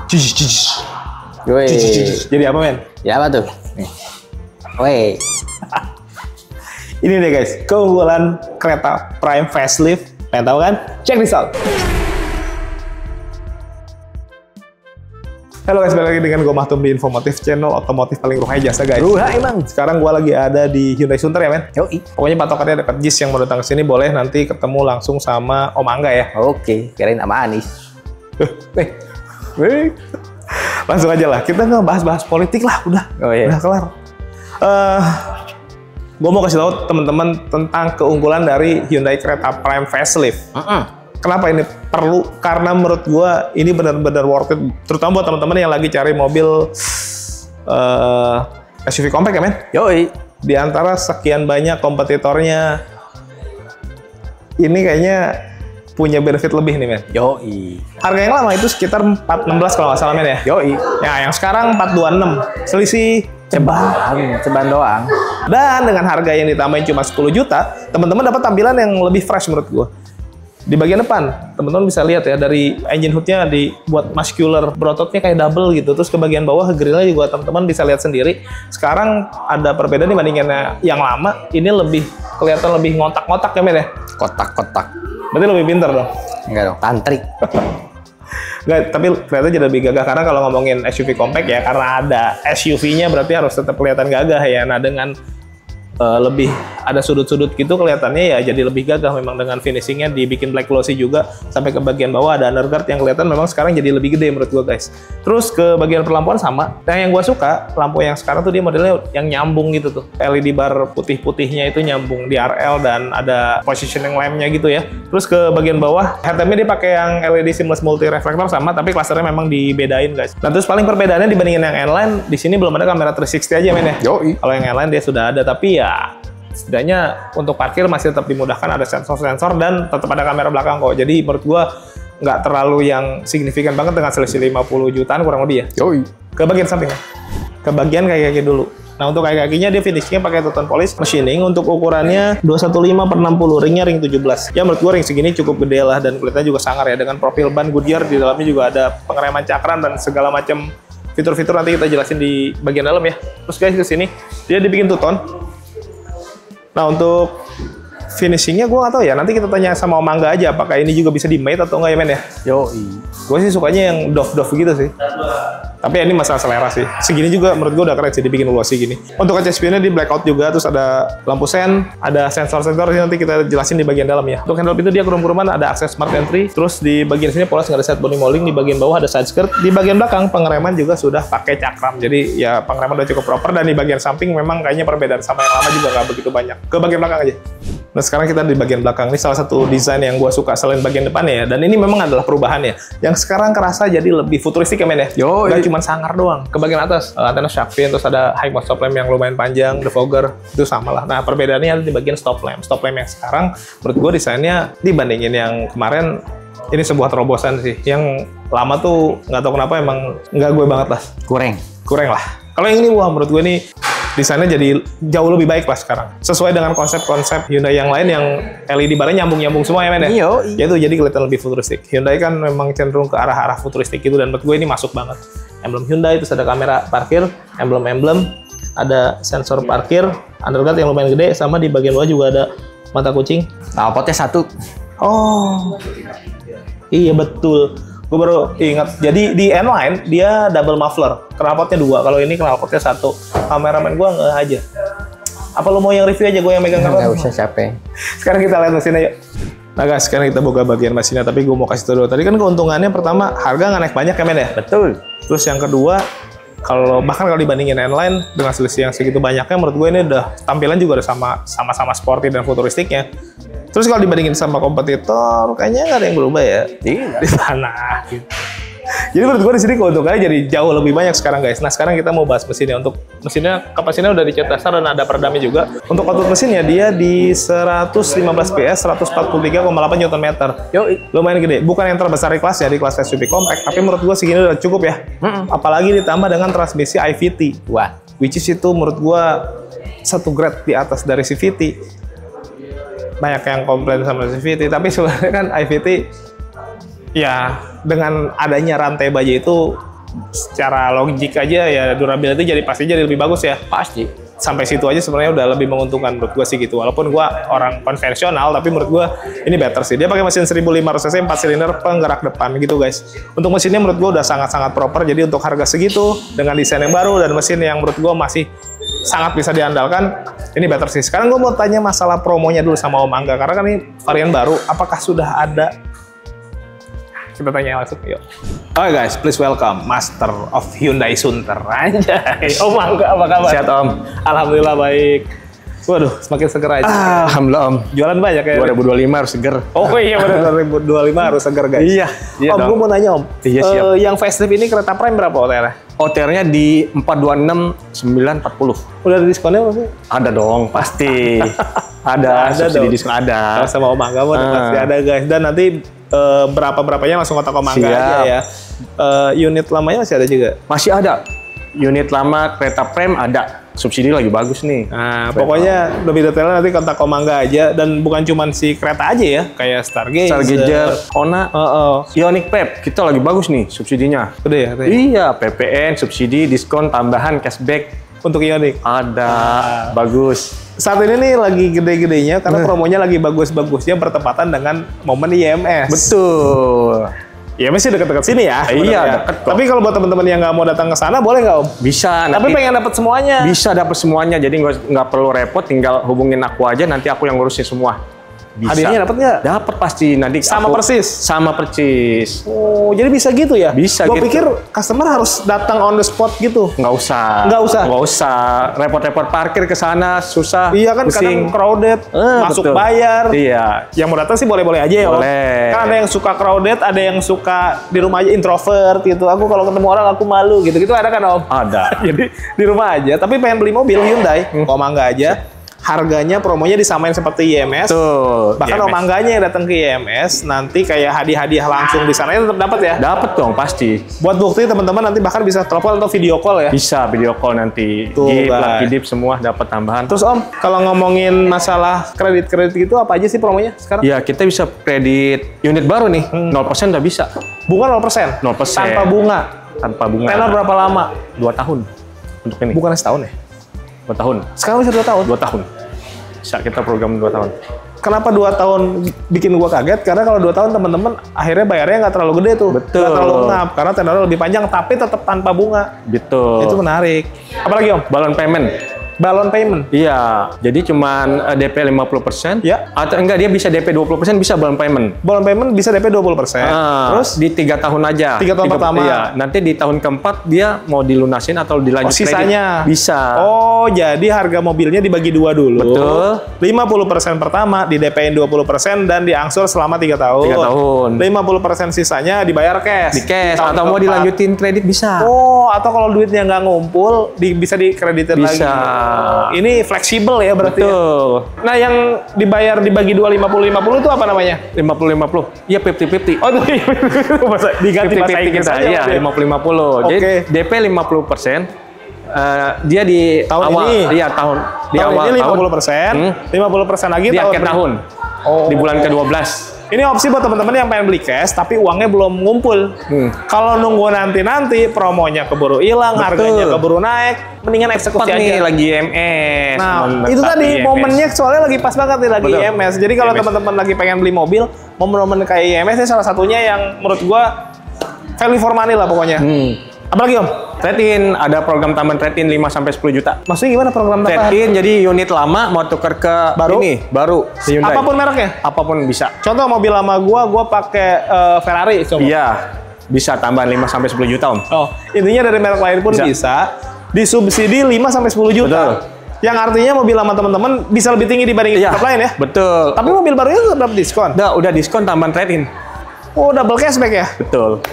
Jadi apa men? Ya apa tuh? Nih. Weh. Ini deh guys, keunggulan kereta Prime Facelift. Pengen tahu kan? Check this out. Halo guys, balik lagi dengan gue Mahtum di Infomotif, channel otomotif paling ruhai jasa guys. Ruhai emang. Sekarang gue lagi ada di Hyundai Sunter ya men? Yoi. Pokoknya patokannya dekat JIS, yang mau datang ke sini boleh nanti ketemu langsung sama Om Angga ya. Oke, kirain sama Anis. Langsung aja lah, kita nggak bahas-bahas politik lah, udah. Oh, iya. Udah kelar. Gue mau kasih tahu teman-teman tentang keunggulan dari Hyundai kereta Prime Facelift. Kenapa ini perlu? Karena menurut gue ini benar-benar worth it, terutama buat teman-teman yang lagi cari mobil SUV compact ya men? Yoi. Di antara sekian banyak kompetitornya, ini kayaknya punya benefit lebih nih men. Yoi. Harga yang lama itu sekitar 416 kalau nggak salah men ya? Yoi. Ya yang sekarang 426, selisih ceban doang. Dan dengan harga yang ditambahin cuma 10 juta, teman-teman dapat tampilan yang lebih fresh menurut gua. Di bagian depan, teman-teman bisa lihat ya, dari engine hood-nya dibuat muscular, berototnya kayak double gitu. Terus ke bagian bawah, grillnya juga teman-teman bisa lihat sendiri. Sekarang ada perbedaan dibandingin yang lama, ini lebih kelihatan lebih ngotak-ngotak ya men ya? Kotak-kotak. Berarti lebih pinter dong? Enggak dong, tantrik. Nggak, tapi kelihatan jadi lebih gagah, karena kalau ngomongin SUV compact ya, karena ada SUV-nya berarti harus tetap kelihatan gagah ya. Nah dengan lebih ada sudut-sudut gitu kelihatannya ya jadi lebih gagah memang, dengan finishingnya dibikin black glossy juga, sampai ke bagian bawah ada underguard yang kelihatan memang sekarang jadi lebih gede menurut gua guys. Terus ke bagian perlampuan sama. Nah yang gua suka lampu yang sekarang tuh dia modelnya yang nyambung gitu tuh, LED bar putih-putihnya itu nyambung di RL dan ada positioning lampnya gitu ya. Terus ke bagian bawah headlampnya dia pakai yang LED seamless multi reflector sama, tapi klasternya memang dibedain guys. Nah terus paling perbedaannya dibandingin yang N-Line, di sini belum ada kamera 360 aja men ya. Yoi. Kalau yang N-Line dia sudah ada, tapi ya setidaknya untuk parkir masih tetap dimudahkan, ada sensor-sensor dan tetap ada kamera belakang kok. Jadi menurut gua nggak terlalu yang signifikan banget dengan selisih 50 jutaan kurang lebih ya. Yoi. Ke bagian samping, ke bagian kaki-kaki dulu. Nah untuk kaki-kakinya dia finishingnya pakai two-tone polish machining. Untuk ukurannya 215/60, ringnya ring 17. Ya menurut gua ring segini cukup gede lah, dan kulitnya juga sangar ya, dengan profil ban Goodyear. Di dalamnya juga ada pengereman cakram dan segala macam fitur-fitur, nanti kita jelasin di bagian dalam ya. Terus guys ke sini dia dibikin two-tone. Nah untuk finishingnya gue nggak tahu ya, nanti kita tanya sama Om Angga aja apakah ini juga bisa di matte atau enggak ya men ya. Yoi. Gue sih sukanya yang doff gitu sih, tapi ini masalah selera sih. Segini juga menurut gue udah keren sih dibikin glossy gini. Untuk kaca spionnya di blackout juga, terus ada lampu sen, ada sensor-sensor, nanti kita jelasin di bagian dalam ya. Untuk handle pintu dia krum-kruman, ada akses smart entry. Terus di bagian sini polos nggak ada set body molding. Di bagian bawah ada side skirt. Di bagian belakang pengereman juga sudah pakai cakram, jadi ya pengereman udah cukup proper. Dan di bagian samping memang kayaknya perbedaan sama yang lama juga nggak begitu banyak. Ke bagian belakang aja. Nah sekarang kita di bagian belakang. Ini salah satu desain yang gue suka selain bagian depannya ya. Dan ini memang adalah perubahan ya, yang sekarang kerasa jadi lebih futuristik ya men ya. Gak cuma sangar doang. Ke bagian atas antena shark fin, terus ada high mode stop lamp yang lumayan panjang, defogger itu sama lah. Nah perbedaannya ada di bagian stop lamp. Stop lamp yang sekarang menurut gue desainnya dibandingin yang kemarin ini sebuah terobosan sih. Yang lama tuh nggak tahu kenapa emang nggak gue banget lah. Kurang lah. Kalau yang ini wah menurut gue nih desainnya jadi jauh lebih baik lah sekarang. Sesuai dengan konsep-konsep Hyundai yang lain yang LED barnya nyambung-nyambung semua ya men ya? Iya. Ya itu jadi kelihatan lebih futuristik. Hyundai kan memang cenderung ke arah-arah futuristik gitu, dan menurut gue ini masuk banget. Emblem Hyundai, terus ada kamera parkir, emblem-emblem, ada sensor parkir, underguard yang lumayan gede, sama di bagian bawah juga ada mata kucing. Knalpotnya 1. Oh, iya betul. Gue baru ingat. Jadi di N-Line dia double muffler, knalpotnya 2. Kalau ini knalpotnya 1. Kameramen gue nggak aja. Apa lo mau yang review aja, gue yang megang kamera? Nggak usah capek. Sekarang kita lihat mesinnya yuk. Nah guys, sekarang kita buka bagian mesinnya, tapi gue mau kasih tahu dulu. Tadi kan keuntungannya pertama, harga nggak naik banyak ya men ya? Betul. Terus yang kedua, bahkan kalau dibandingin N-Line dengan selisih yang segitu banyaknya, menurut gue ini udah tampilan juga udah sama-sama sporty dan futuristiknya. Terus kalau dibandingin sama kompetitor, kayaknya nggak ada yang berubah ya. Iya. Di sana gitu. Jadi menurut gue di sini keuntungannya jadi jauh lebih banyak sekarang guys. Nah sekarang kita mau bahas mesinnya. Untuk mesinnya, kapasitasnya udah dicat dasar dan ada peredamnya juga. Untuk output mesinnya dia di 115 PS, 143,8 Nm. Yoi. Lumayan gede. Bukan yang terbesar di kelasnya, di kelas SUV compact. Tapi menurut gue segini udah cukup ya. Apalagi ditambah dengan transmisi IVT. Wah. Which is itu menurut gue satu grade di atas dari CVT. Banyak yang komplain sama CVT, tapi sebenarnya kan IVT ya dengan adanya rantai baja itu secara logik aja ya durability jadi pasti jadi lebih bagus ya. Pasti. Sampai situ aja sebenarnya udah lebih menguntungkan menurut gue sih gitu. Walaupun gue orang konvensional, tapi menurut gue ini better sih. Dia pakai mesin 1500 cc 4 silinder penggerak depan gitu guys. Untuk mesinnya menurut gue udah sangat-sangat proper. Jadi untuk harga segitu dengan desain yang baru dan mesin yang menurut gue masih sangat bisa diandalkan, ini better sih. Sekarang gue mau tanya masalah promonya dulu sama Om Angga, karena kan ini varian baru. Apakah sudah ada? Kita tanya langsung, yuk. Oke guys, please welcome Master of Hyundai Sunter. Anjay. Om Angga, apa kabar? Sehat Om. Alhamdulillah baik. Waduh, semakin seger aja. Alhamdulillah Om. Jualan banyak ya? 2025 harus seger. Oh iya, benar 2025 harus seger guys. Iya Om, gue mau nanya Om. Iya, siap. Yang facelift ini kereta prime berapa OTR-nya? OTR-nya di 426 940. Udah ada diskonnya belum sih? Ada dong, pasti. ada subsidi dong. diskon ada. Kalau sama Om Angga mah pasti ada guys. Dan nanti berapanya langsung kontak Om Angga aja ya. Unit lamanya masih ada juga? Masih ada. Unit lama kereta prem ada. Subsidi lagi bagus nih. Nah, pokoknya lebih detailnya nanti kontak Om Angga aja. Dan bukan cuma si kereta aja ya, kayak Stargazer, Kona, Ioniq Pep, kita lagi bagus nih subsidinya. Udah ya? Iya, PPN, subsidi, diskon, tambahan, cashback. Untuk Ioniq? Ada, bagus. Saat ini nih lagi gede-gedenya karena promonya lagi bagus-bagusnya bertepatan dengan momen IMS. Betul. IMS sih dekat-dekat sini ya. Iya, deket kok. Tapi kalau buat teman-teman yang nggak mau datang ke sana, boleh nggak Om? Bisa. Tapi pengen dapat semuanya. Bisa dapat semuanya, jadi nggak perlu repot, tinggal hubungin aku aja, nanti aku yang ngurusin semua. Bisa. Hadiahnya dapat nggak? Dapat pasti nanti. Sama persis? Sama persis. Oh, jadi bisa gitu ya? Bisa Gua gitu. pikir customer harus datang on the spot gitu. Nggak usah. Nggak usah? Nggak usah. Repot-repot parkir ke sana, susah. Iya kan, kadang pusing. crowded, masuk Betul. bayar. Iya. Yang mau datang sih boleh-boleh aja ya Om. Boleh. Kan ada yang suka crowded, ada yang suka di rumah aja introvert gitu. Aku kalau ketemu orang aku malu gitu-gitu ada kan Om? Ada. Jadi di rumah aja, tapi pengen beli mobil Hyundai, Om Angga aja. Harganya promonya disamain seperti IMS. Tuh. Bahkan Om Angganya yang datang ke IMS nanti kayak hadiah-hadiah langsung di sana tetap dapat ya. Dapat dong pasti. Buat bukti teman-teman nanti bahkan bisa telepon atau video call ya. Bisa video call nanti. Tuh, Jeep, guys. Lucky Dip semua dapat tambahan. Terus Om, kalau ngomongin masalah kredit-kredit gitu apa aja sih promonya sekarang? Ya, kita bisa kredit unit baru nih. 0% udah bisa. Bunga 0%? 0%. Tanpa bunga? Tanpa bunga. Tenor berapa lama? 2 tahun. Untuk ini. Bukan setahun ya? 2 tahun. Sekarang bisa 2 tahun? 2 tahun. Bisa kita program 2 tahun. Kenapa 2 tahun bikin gua kaget? Karena kalau 2 tahun teman-teman akhirnya bayarnya nggak terlalu gede tuh. Betul. Nggak terlalu ngap, karena tenornya lebih panjang tapi tetap tanpa bunga. Betul. Itu menarik. Apalagi Om? Balon payment. Balon payment? Iya, jadi cuman DP 50%. Ya. Atau enggak, dia bisa DP 20% bisa balon payment. Balon payment bisa DP 20%. Terus? Di 3 tahun aja. 3 tahun pertama? Iya, nanti di tahun keempat dia mau dilunasin atau dilanjut sisanya? kredit. Bisa. Oh, jadi harga mobilnya dibagi 2 dulu. Betul. 50% pertama di DP-in 20% dan diangsur selama 3 tahun. 3 tahun. 50% sisanya dibayar cash. Di cash Tahun atau mau keempat. dilanjutin kredit bisa. Oh, atau kalau duitnya nggak ngumpul, bisa dikreditin lagi. Bisa. Oh, ini fleksibel ya berarti. Betul. Ya? Nah, yang dibayar dibagi 2 50-50 itu apa namanya? 50-50. Iya, 50-50. Oh, itu diganti bahasa Inggris kita. aja. Iya, 50-50. Jadi Oke. DP 50%. Dia di Tahun awal. ini? Iya, tahun. Di Tahun awal ini tahun. 50%, 50% lagi Di tahun akhir tahun. Oh. Di bulan ke-12. Ini opsi buat teman-teman yang pengen beli cash tapi uangnya belum ngumpul. Kalau nunggu nanti promonya keburu hilang, harganya keburu naik, mendingan eksekusi Cepat aja. nih lagi IMS. Nah, Menetap itu tadi IMS. momennya soalnya lagi pas banget nih lagi Betul. IMS. Jadi kalau IMS. teman-teman lagi pengen beli mobil, momen-momen kayak IMS ini salah satunya yang menurut gua value for money lah pokoknya. Apalagi Om? Trade-in, ada program tambahan trade-in 5-10 juta. Maksudnya gimana program tambahan? Trade-in jadi unit lama mau tuker ke Baru? ini, baru di Hyundai. Apapun mereknya? Apapun bisa. Contoh mobil lama gua pakai Ferrari coba. Iya, bisa tambahan 5-10 juta Om. Oh, intinya dari merek lain pun bisa. Disubsidi 5-10 juta. Betul. Yang artinya mobil lama teman-teman bisa lebih tinggi dibanding Iya, tempat lain ya. betul. Tapi mobil barunya tetap dapat diskon. Udah diskon tambahan trade-in. Oh, double cashback ya. Betul.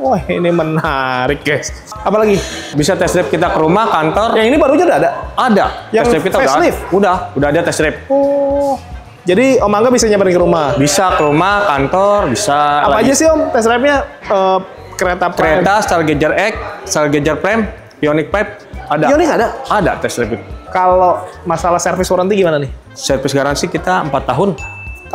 Wah, ini menarik guys. Apalagi? Bisa test drive kita ke rumah, kantor. Yang ini barunya udah ada. Ada. Yang Test drive kita facelift? udah ada test drive. Oh. Jadi Om Angga bisa nyamperin ke rumah. Bisa ke rumah, kantor, bisa. Apa aja sih Om test drive-nya? Kereta Prime. Kereta, Stargazer X, Stargazer Prime, Ioniq Pep, ada. Ioniq ada? Ada test drive. Kalau masalah service warranty gimana nih? Service garansi kita 4 tahun.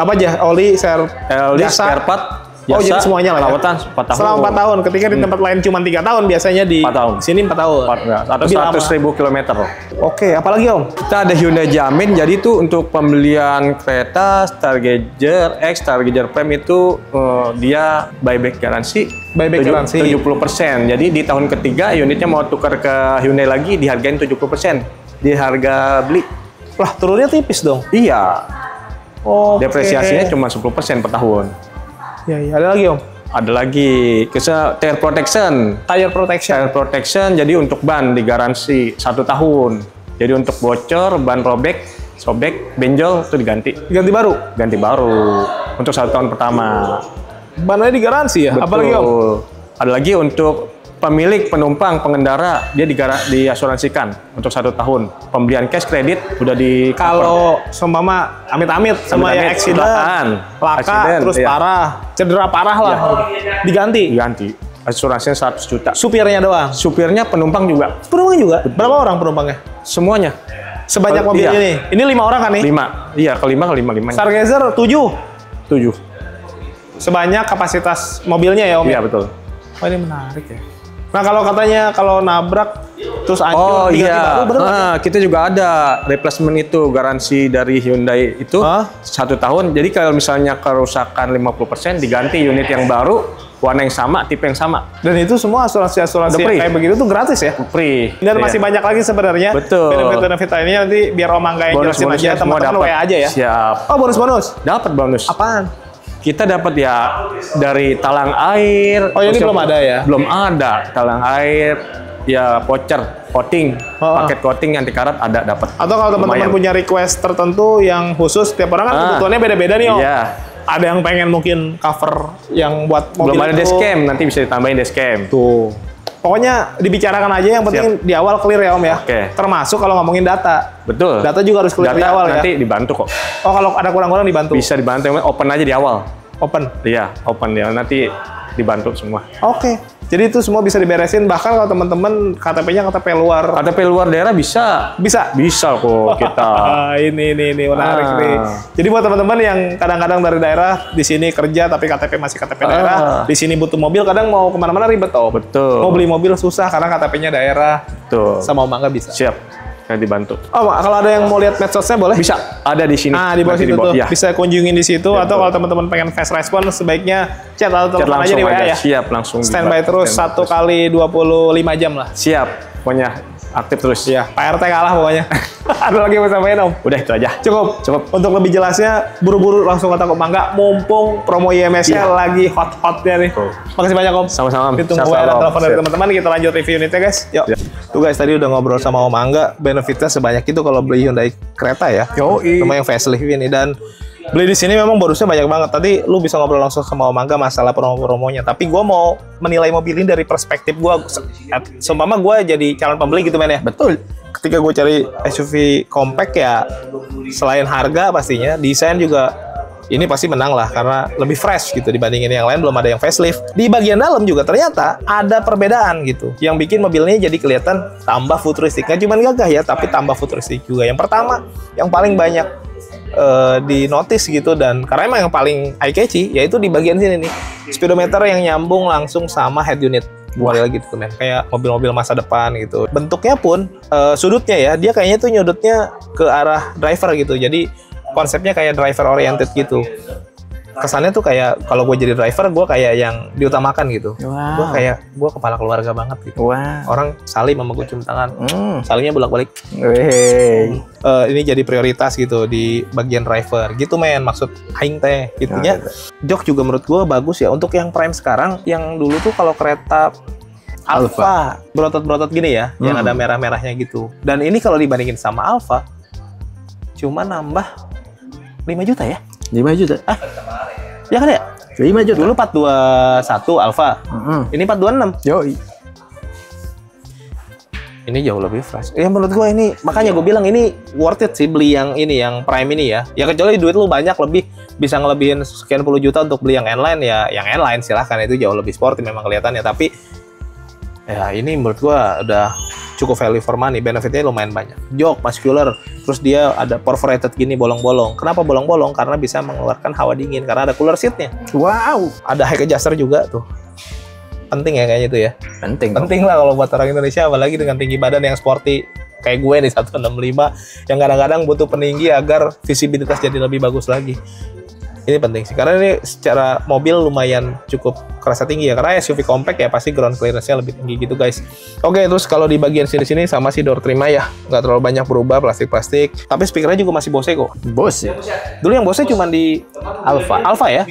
Apa aja? Oli, LD, jasa? spare part, Oh, jadi semuanya lah ya? perawatan 4 tahun. Selama 4 tahun. Ketika di tempat lain cuma 3 tahun, biasanya di 4 tahun. sini 4 tahun. Atau Lebih lama. 100.000 kilometer. Oke, apalagi Om? Kita ada Hyundai Jamin, jadi itu untuk pembelian kereta Stargazer X, Stargazer Prime itu dia buyback garansi. Buyback garansi. 70%. Jadi di tahun ketiga unitnya mau tukar ke Hyundai lagi dihargain 70% di harga beli. Lah, turunnya tipis dong. Iya. Oke. Depresiasinya cuma 10% per tahun. Ya, ada lagi Om? Ada lagi tire protection. Tire protection. Tire protection jadi untuk ban digaransi 1 tahun. Jadi untuk bocor, ban robek, sobek, benjol itu diganti. Ganti baru? Ganti baru untuk 1 tahun pertama. Bannya digaransi ya? Betul. Apalagi Om? Ada lagi untuk pemilik, penumpang, pengendara dia diasuransikan untuk 1 tahun. Pembelian cash kredit udah di Kalau seumpama amit-amit sama yang accident, laka, terus iya. parah, cedera parah lah, diganti. Asuransinya 100 juta. Supirnya doang? Supirnya, penumpang juga. Penumpang juga? Berapa orang penumpangnya? Semuanya. Sebanyak mobil Iya. ini? Ini 5 orang kan nih? 5. Iya, kelima. Stargazer 7? 7. Sebanyak kapasitas mobilnya ya Om? Iya, betul. Oh, ini menarik ya. Nah, kalau katanya kalau nabrak terus hancur diganti baru, bener nggak? Nah, kita juga ada replacement itu, garansi dari Hyundai itu 1 tahun. Jadi kalau misalnya kerusakan 50% diganti unit yang baru, warna yang sama, tipe yang sama. Dan itu semua asuransi yang kayak begitu tuh gratis ya? Free. Dan masih banyak lagi sebenarnya. Betul. Benefit ini nanti biar Om Angga yang jelasin aja, teman-teman WA aja ya. Siap. Oh, bonus-bonus? Dapat bonus. Apaan? Kita dapat ya dari talang air. Oh, ini belum ada ya? Belum ada. Talang air, ya voucher, coating, paket coating anti karat ada dapat. Atau kalau teman-teman punya request tertentu yang khusus, tiap orang kan kebutuhannya beda-beda nih Om. Iya. Ada yang pengen mungkin cover yang buat mobil belum ada dashcam, nanti bisa ditambahin dashcam. Tuh. Pokoknya dibicarakan aja, yang penting di awal clear ya Om ya. Oke. Termasuk kalau ngomongin data. Betul. Data juga harus clear di awal ya. Nanti dibantu kok. Oh, kalau ada kurang-kurang dibantu? Bisa dibantu, open aja di awal. Open? Iya, open ya. Nanti dibantu semua. Oke. Jadi itu semua bisa diberesin, bahkan kalau teman-teman KTP-nya KTP luar. KTP luar daerah bisa. Bisa? Bisa kok kita. ini menarik nih. Jadi buat teman-teman yang kadang-kadang dari daerah di sini kerja tapi KTP masih KTP daerah, di sini butuh mobil, kadang mau kemana-mana ribet toh. Betul. Mau beli mobil susah karena KTP-nya daerah. Betul. Sama Om Angga bisa. Siap. Nanti dibantu. Oh, kalau ada yang mau lihat medsosnya boleh? Bisa. Ada di sini. Di bawah situ tuh. Ya. Bisa kunjungin di situ, Ya, atau kalau teman-teman pengen fast response sebaiknya chat atau telepon aja di WA ya. Siap, langsung. Standby terus 1 kali 25 jam lah. Siap. Pokoknya aktif terus. Iya, Pak RT kalah pokoknya. Ada lagi mau sampaikan Om? Udah itu aja. Cukup. Untuk lebih jelasnya, buru-buru langsung kontak Om Angga. Mumpung promo IMS-nya lagi hot-hotnya nih. Makasih banyak Om. Sama-sama. Ditunggu WA dan telepon dari teman-teman. Kita lanjut review unitnya guys. Yuk. Tuh guys, tadi udah ngobrol sama Om Angga. Benefitnya sebanyak itu kalau beli Hyundai kereta ya. Cuma yang facelift ini. Dan beli di sini memang bonusnya banyak banget. Tadi lu bisa ngobrol langsung sama Om Angga masalah promo-promonya. Tapi gue mau menilai mobil ini dari perspektif gue. Seumpama gue jadi calon pembeli gitu men ya. Betul. Ketika gue cari SUV compact ya, selain harga pastinya, desain juga ini pasti menang lah karena lebih fresh gitu dibandingin yang lain, belum ada yang facelift. Di bagian dalam juga ternyata ada perbedaan gitu yang bikin mobilnya jadi kelihatan tambah futuristik. Nggak cuma gagah ya, tapi tambah futuristik juga. Yang pertama, yang paling banyak di notice gitu, dan karena emang yang paling eye catchy yaitu di bagian sini nih, speedometer yang nyambung langsung sama head unit. Boleh lagi gitu men, kayak mobil-mobil masa depan gitu. Bentuknya pun sudutnya ya, dia kayaknya tuh nyudutnya ke arah driver gitu. Jadi konsepnya kayak driver oriented gitu. Kesannya tuh kayak kalau gue jadi driver, gue kayak yang diutamakan gitu. Gue kepala keluarga banget gitu. Orang salim sama gue cium tangan, salimnya bolak-balik. Ini jadi prioritas gitu di bagian driver gitu men, maksud aing teh gitunya. Jok juga menurut gue bagus ya untuk yang prime sekarang. Yang dulu tuh kalau kereta Alfa berotot-berotot gini ya, yang ada merah-merahnya gitu. Dan ini kalau dibandingin sama Alfa cuma nambah 5 juta ya? 5 juta. Ya kan ya? 5 juta. Dulu 421 Alfa. Ini 426. Yoi. Ini jauh lebih fresh. Ya menurut gue ini, makanya gue bilang ini worth it sih beli yang ini, yang prime ini ya. Ya kecuali duit lu banyak, lebih bisa ngelebihin sekian puluh juta untuk beli yang N-Line ya. Yang N-Line silahkan, itu jauh lebih sporty memang kelihatannya. Tapi ya ini menurut gue udah cukup value for money. Benefitnya lumayan banyak. Jok, muscular, Terus dia ada perforated gini, bolong-bolong. Kenapa bolong-bolong? Karena bisa mengeluarkan hawa dingin, karena ada cooler seatnya. Wow. Ada high adjuster juga tuh. Penting ya kayaknya itu ya. Penting lah kalau buat orang Indonesia, apalagi dengan tinggi badan yang sporty kayak gue nih 165, yang kadang-kadang butuh peninggi agar visibilitas jadi lebih bagus lagi. Ini penting sih, karena ini secara mobil lumayan cukup kerasa tinggi ya, karena SUV compact ya pasti ground clearance-nya lebih tinggi gitu guys. Oke, terus kalau di bagian sini-sini sama si door trim ya, nggak terlalu banyak berubah, plastik-plastik, tapi speakernya juga masih Bose kok. Bose. Dulu yang Bose cuma di Alfa ya,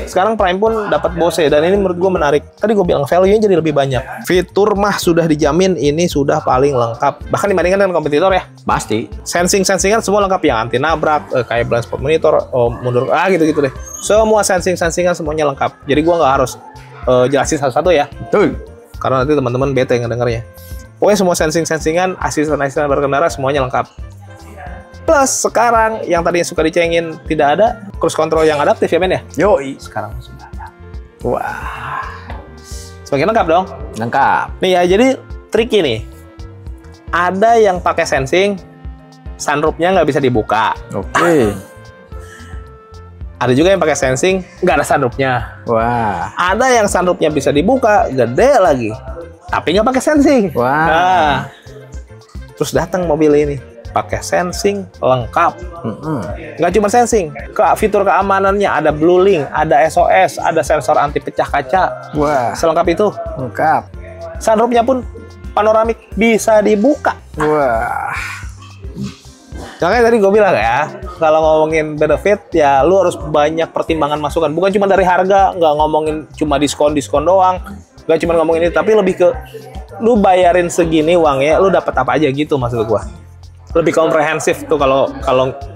sekarang Prime pun dapat Bose, dan ini menurut gue menarik. Tadi gue bilang value-nya jadi lebih banyak. Fitur mah sudah dijamin, ini sudah paling lengkap, bahkan dibandingkan dengan kompetitor ya. Pasti. Sensing-sensingan semua lengkap, yang anti nabrak, kayak blind spot monitor, mundur, gitu-gitu deh. Semua sensing-sensingan semuanya lengkap. Jadi gua nggak harus jelasin satu-satu ya. Betul. Karena nanti teman-teman bete ngedengarnya. Pokoknya semua sensing-sensingan, asisten-asisten berkendara semuanya lengkap. Plus sekarang yang tadinya suka dicengin tidak ada cruise control yang adaptif ya men ya. Yoi. Sekarang sudah ada. Wah. Semakin lengkap dong. Lengkap. Nih ya, jadi tricky nih. Ada yang pakai sensing, sunroofnya nggak bisa dibuka. Oke. Ada juga yang pakai sensing, nggak ada sunroofnya. Wah. Ada yang sunroofnya bisa dibuka, gede lagi, tapi nggak pakai sensing. Wah. Nah, terus datang mobil ini, pakai sensing lengkap. Nggak cuma sensing, fitur keamanannya ada Blue Link, ada SOS, ada sensor anti pecah kaca. Wah. Selengkap itu. Lengkap. Sunroofnya pun panoramik, bisa dibuka. Wah. Makanya tadi gue bilang ya, kalau ngomongin benefit ya lu harus banyak pertimbangan masukan. Bukan cuma dari harga, nggak ngomongin cuma diskon doang, nggak cuma ngomongin ini, tapi lebih ke lu bayarin segini uangnya, lu dapat apa aja gitu maksud gue. Lebih komprehensif tuh kalau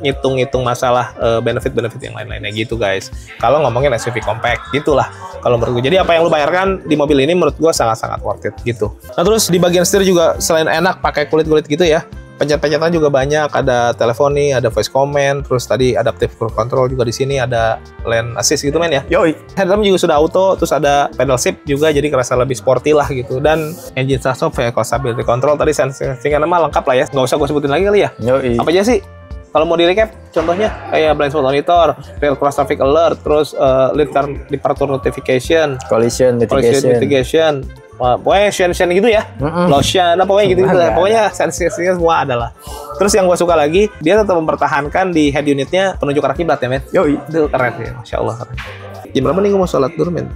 ngitung-ngitung masalah benefit-benefit yang lain-lainnya gitu guys. Kalau ngomongin SUV compact gitulah kalau menurut gue. Jadi apa yang lu bayarkan di mobil ini menurut gue sangat-sangat worth it gitu. Nah terus di bagian setir juga selain enak pakai kulit-kulit gitu ya, pencet-pencetan juga banyak, ada teleponi, ada voice command, terus tadi adaptive cruise control juga di sini, ada lane assist gitu men ya. Yoi. Headlamp juga sudah auto, terus ada pedal shift juga, jadi kerasa lebih sporty lah gitu. Dan engine start stop, vehicle stability control, tadi sensing-sensingan mah lengkap lah ya, nggak usah gue sebutin lagi kali ya. Yoi. Apa aja sih? Kalau mau di recap, contohnya kayak blind spot monitor, rear cross traffic alert, terus lead car departure notification, collision mitigation. Wah, pokoknya shen gitu ya, lotion, pokoknya gitu lah. Pokoknya sensasinya semua adalah. Terus yang gue suka lagi, dia tetap mempertahankan di head unitnya penunjuk arah kiblat ya men. Yoi. Itu keren ya, masya Allah keren. Jam berapa nih gue mau sholat dulu men?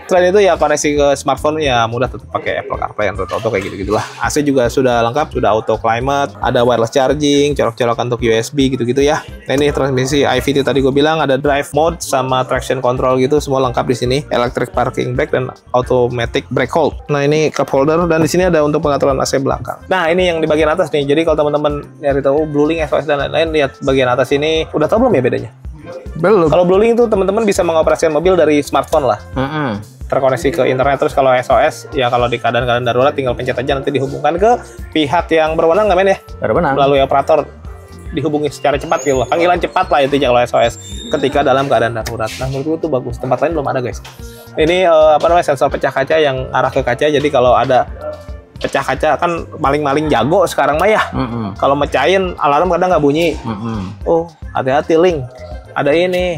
Selain itu ya koneksi ke smartphone ya mudah, tetap pakai Apple CarPlay, Android Auto kayak gitu-gitulah. AC juga sudah lengkap, sudah auto climate, ada wireless charging, colok-colokan untuk USB gitu-gitu ya. Nah ini transmisi IVT tadi gue bilang, ada drive mode sama traction control gitu, semua lengkap di sini. Electric parking brake dan automatic brake hold. Nah ini cup holder, dan di sini ada untuk pengaturan AC belakang. Nah ini yang di bagian atas nih. Jadi kalau teman-teman nyari tahu Blue Link, SOS dan lain-lain, lihat bagian atas ini. Udah tahu belum ya bedanya? Belum. Kalau Blue Link itu teman-teman bisa mengoperasikan mobil dari smartphone lah. Terkoneksi ke internet. Terus kalau SOS ya kalau di keadaan darurat tinggal pencet aja, nanti dihubungkan ke pihak yang berwenang nggak men ya? Berwenang. Melalui operator, dihubungi secara cepat gitu. Panggilan cepat lah itu kalau SOS ketika dalam keadaan darurat. Nah menurut gue itu bagus. Tempat lain belum ada guys. Ini sensor pecah kaca yang arah ke kaca. Jadi kalau ada pecah kaca kan maling-maling jago sekarang mah ya. Kalau mecahin alarm kadang nggak bunyi. Oh hati-hati Link. Ada ini.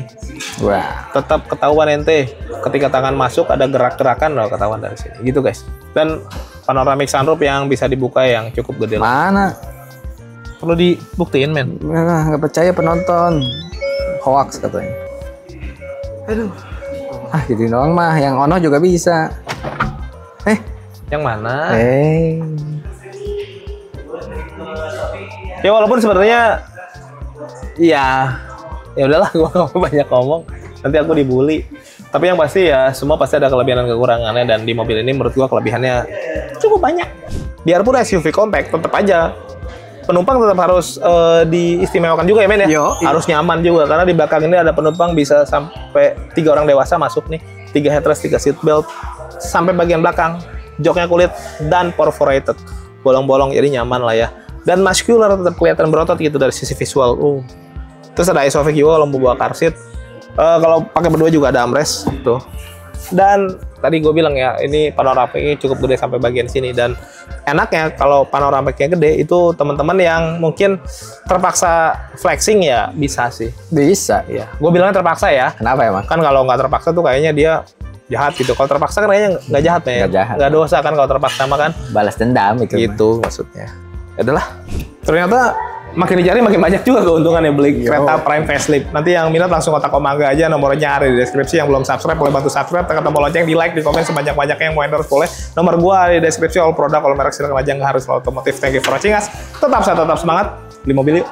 Wah. Tetap ketahuan ente. Ketika tangan masuk ada gerak-gerakan loh, ketahuan dari sini. Gitu guys. Dan panoramic sunroof yang bisa dibuka yang cukup gede. Mana? Perlu dibuktiin men. Nah, nggak percaya penonton. Hoax katanya. Aduh. Ah gitu doang mah. Yang Ono juga bisa. Yang mana? Ya walaupun sebenarnya ya udahlah, gue nggak mau banyak ngomong, nanti aku dibully. Tapi yang pasti ya semua pasti ada kelebihan dan kekurangannya, dan di mobil ini menurut gue kelebihannya cukup banyak. Biarpun SUV compact, tetap aja penumpang tetap harus diistimewakan juga ya men ya. Harus nyaman juga, karena di belakang ini ada penumpang bisa sampai 3 orang dewasa masuk nih, 3 headrest, 3 seat belt, sampai bagian belakang, joknya kulit dan perforated, bolong-bolong, jadi nyaman lah ya. Dan muscular, tetap kelihatan berotot gitu dari sisi visual. Terus ada ISOFIX juga kalau mau bawa car seat. Kalau pakai berdua juga ada armrest tuh. Dan tadi gue bilang ya, ini panoramiknya cukup gede sampai bagian sini. Dan enaknya kalau panoramiknya gede itu teman-teman yang mungkin terpaksa flexing ya bisa sih. Bisa. Ya, gue bilangnya terpaksa ya. Kenapa emang? Kan kalau nggak terpaksa tuh kayaknya dia jahat gitu. Kalau terpaksa kan kayaknya nggak jahat ya. Nggak jahat. Nggak dosa kan kalau terpaksa mah kan. Balas dendam itu. Gitu maksudnya. Ya adalah. Ternyata makin dicari makin banyak juga keuntungannya beli kereta Prime Facelift. Nanti yang minat langsung kontak Om Angga aja, nomornya ada di deskripsi. Yang belum subscribe boleh bantu subscribe, tekan tombol lonceng, di like, di komen sebanyak-banyaknya. Yang mau endorse boleh. Nomor gua ada di deskripsi, all produk, all merek silakan aja, nggak harus otomotif. Thank you for watching us. Tetap sehat, tetap semangat, beli mobil yuk.